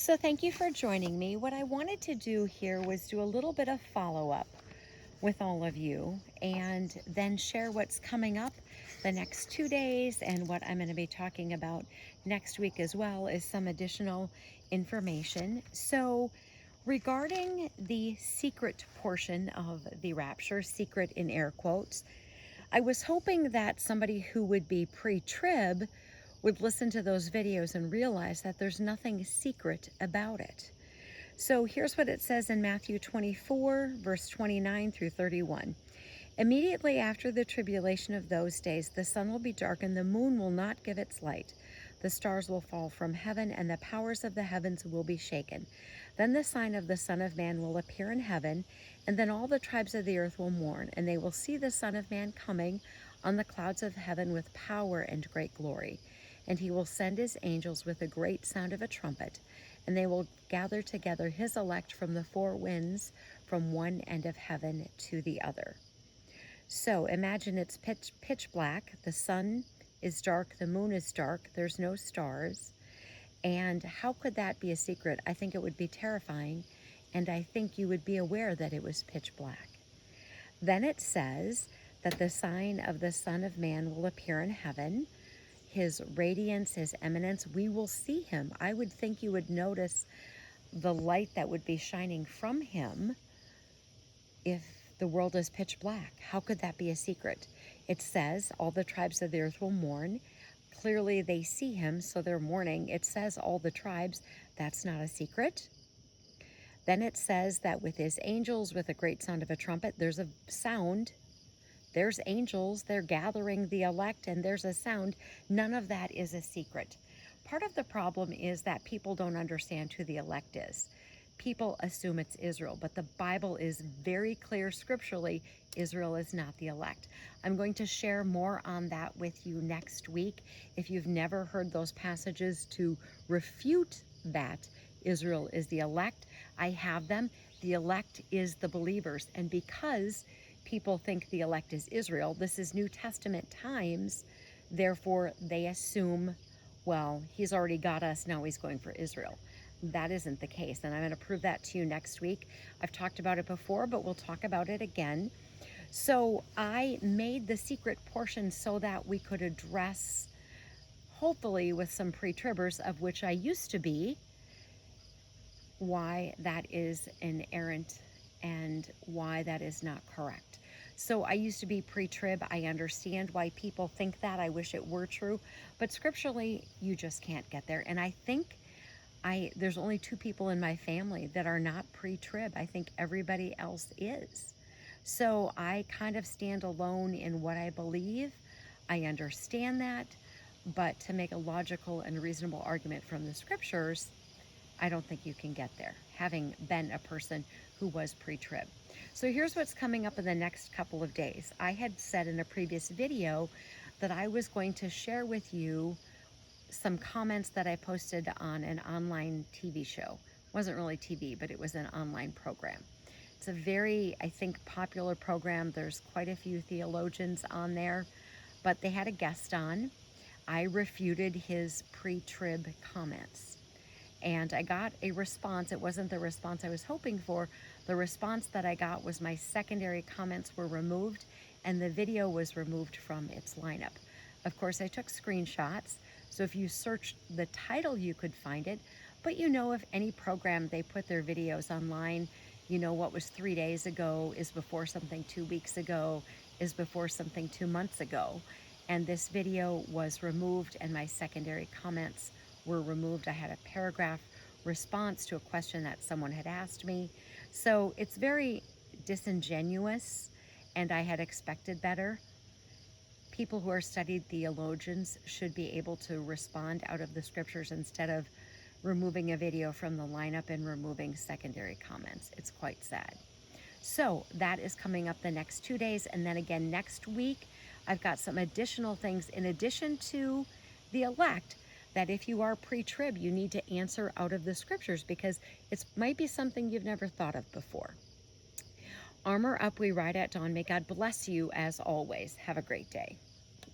So thank you for joining me. What I wanted to do here was do a little bit of follow-up with all of you and then share what's coming up the next 2 days, and what I'm going to be talking about next week as well is some additional information. So regarding the secret portion of the rapture, secret in air quotes, I was hoping that somebody who would be pre-trib would listen to those videos and realize that there's nothing secret about it. So here's what it says in Matthew 24, verse 29 through 31. Immediately after the tribulation of those days, the sun will be darkened, the moon will not give its light. The stars will fall from heaven, and the powers of the heavens will be shaken. Then the sign of the Son of Man will appear in heaven, and then all the tribes of the earth will mourn, and they will see the Son of Man coming on the clouds of heaven with power and great glory. And he will send his angels with a great sound of a trumpet, and they will gather together his elect from the four winds, from one end of heaven to the other. So imagine it's pitch black, the sun is dark, the moon is dark, there's no stars. And how could that be a secret? I think it would be terrifying, and I think you would be aware that it was pitch black. Then it says that the sign of the Son of Man will appear in heaven. His radiance, his eminence, we will see him. I would think you would notice the light that would be shining from him if the world is pitch black. How could that be a secret? It says all the tribes of the earth will mourn. Clearly they see him, so they're mourning. It says all the tribes. That's not a secret. Then it says that with his angels, with a great sound of a trumpet, there's a sound. There's angels, they're gathering the elect, and there's a sound. None of that is a secret. Part of the problem is that people don't understand who the elect is. People assume it's Israel, but the Bible is very clear scripturally, Israel is not the elect. I'm going to share more on that with you next week. If you've never heard those passages to refute that Israel is the elect, I have them. The elect is the believers, and because people think the elect is Israel, this is New Testament times, therefore they assume, well, he's already got us, now he's going for Israel. That isn't the case, and I'm going to prove that to you next week. I've talked about it before, but we'll talk about it again. So I made the secret portion so that we could address, hopefully with some pre-tribbers, of which I used to be, why that is inerrant and why that is not correct. So I used to be pre-trib. I understand why people think that. I wish it were true, but scripturally you just can't get there. And I think there's only two people in my family that are not pre-trib. I think everybody else is. So I kind of stand alone in what I believe. I understand that, but to make a logical and reasonable argument from the scriptures, I don't think you can get there, having been a person who was pre-trib. So here's what's coming up in the next couple of days. I had said in a previous video that I was going to share with you some comments that I posted on an online TV show. It wasn't really TV, but it was an online program. It's a very, I think, popular program. There's quite a few theologians on there, but they had a guest on. I refuted his pre-trib comments, and I got a response. It wasn't the response I was hoping for. The response that I got was my secondary comments were removed and the video was removed from its lineup. Of course, I took screenshots, so if you searched the title, you could find it. But you know, if any program, they put their videos online, you know, what was 3 days ago is before something 2 weeks ago, is before something 2 months ago. And this video was removed and my secondary comments were removed. I had a paragraph response to a question that someone had asked me. So it's very disingenuous, and I had expected better. People who are studied theologians should be able to respond out of the scriptures instead of removing a video from the lineup and removing secondary comments. It's quite sad. So that is coming up the next 2 days. And then again next week, I've got some additional things in addition to the elect that if you are pre-trib, you need to answer out of the scriptures, because it might be something you've never thought of before. Armor up, we ride at dawn. May God bless you as always. Have a great day.